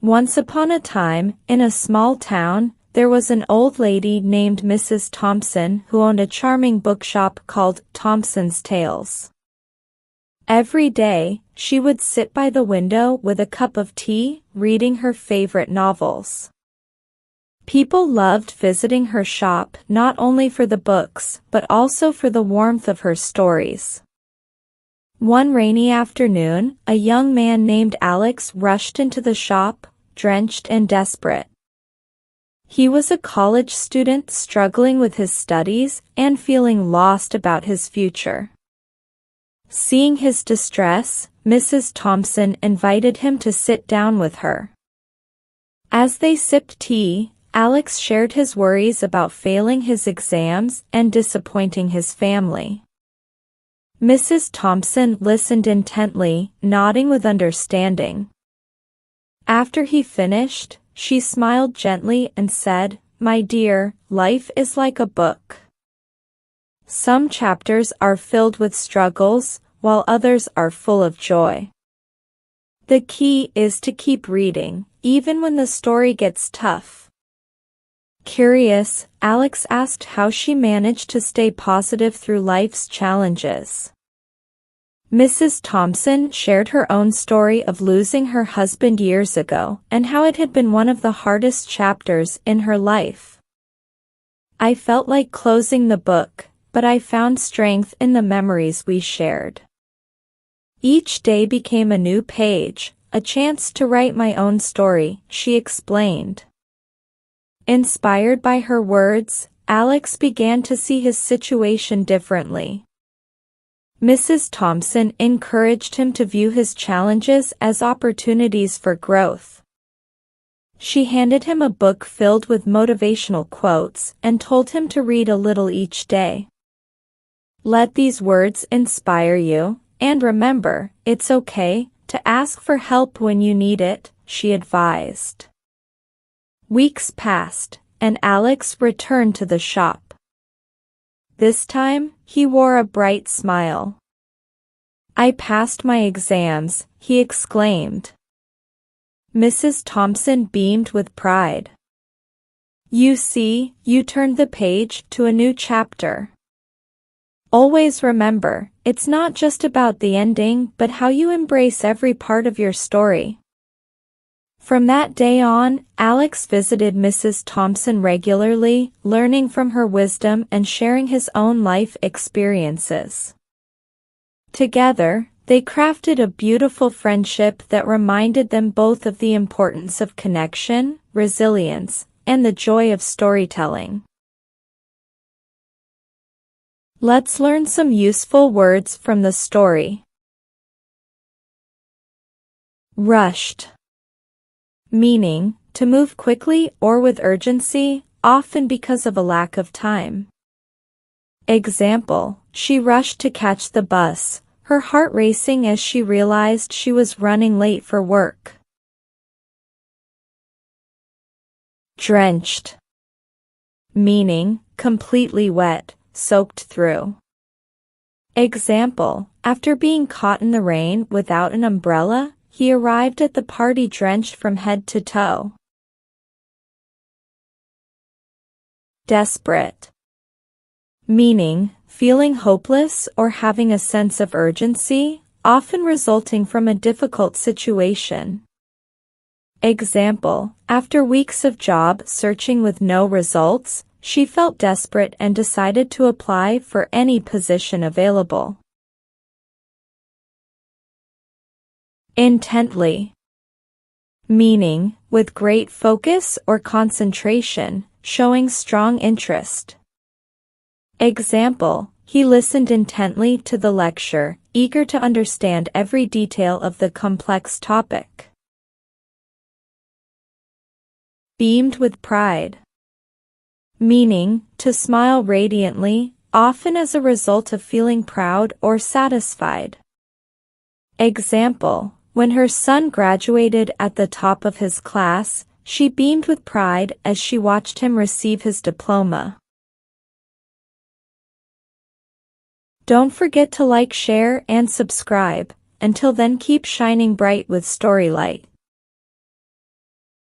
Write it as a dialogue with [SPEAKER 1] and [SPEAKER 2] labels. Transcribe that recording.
[SPEAKER 1] Once upon a time, in a small town, there was an old lady named Mrs. Thompson who owned a charming bookshop called Thompson's Tales. Every day, she would sit by the window with a cup of tea, reading her favorite novels. People loved visiting her shop not only for the books, but also for the warmth of her stories. One rainy afternoon, a young man named Alex rushed into the shop, drenched and desperate. He was a college student struggling with his studies and feeling lost about his future. Seeing his distress, Mrs. Thompson invited him to sit down with her. As they sipped tea, Alex shared his worries about failing his exams and disappointing his family. Mrs. Thompson listened intently, nodding with understanding. After he finished, she smiled gently and said, "My dear, life is like a book. Some chapters are filled with struggles, while others are full of joy. The key is to keep reading, even when the story gets tough." Curious, Alex asked how she managed to stay positive through life's challenges. Mrs. Thompson shared her own story of losing her husband years ago and how it had been one of the hardest chapters in her life. "I felt like closing the book, but I found strength in the memories we shared. Each day became a new page, a chance to write my own story," she explained. Inspired by her words, Alex began to see his situation differently. Mrs. Thompson encouraged him to view his challenges as opportunities for growth. She handed him a book filled with motivational quotes and told him to read a little each day. "Let these words inspire you, and remember, it's okay to ask for help when you need it," she advised. Weeks passed, and Alex returned to the shop. This time, he wore a bright smile. "I passed my exams," he exclaimed. Mrs. Thompson beamed with pride. "You see, you turned the page to a new chapter. Always remember, it's not just about the ending but how you embrace every part of your story." From that day on, Alex visited Mrs. Thompson regularly, learning from her wisdom and sharing his own life experiences. Together, they crafted a beautiful friendship that reminded them both of the importance of connection, resilience, and the joy of storytelling. Let's learn some useful words from the story. Rushed. Meaning, to move quickly or with urgency, often because of a lack of time. Example, she rushed to catch the bus, her heart racing as she realized she was running late for work. Drenched. Meaning, completely wet, soaked through. Example, after being caught in the rain without an umbrella, he arrived at the party drenched from head to toe. Desperate. Meaning, feeling hopeless or having a sense of urgency, often resulting from a difficult situation. Example, after weeks of job searching with no results, she felt desperate and decided to apply for any position available. Intently. Meaning, with great focus or concentration, showing strong interest. Example, he listened intently to the lecture, eager to understand every detail of the complex topic. Beamed with pride. Meaning, to smile radiantly, often as a result of feeling proud or satisfied. Example, when her son graduated at the top of his class, she beamed with pride as she watched him receive his diploma. Don't forget to like, share, and subscribe. Until then, keep shining bright with Storylight.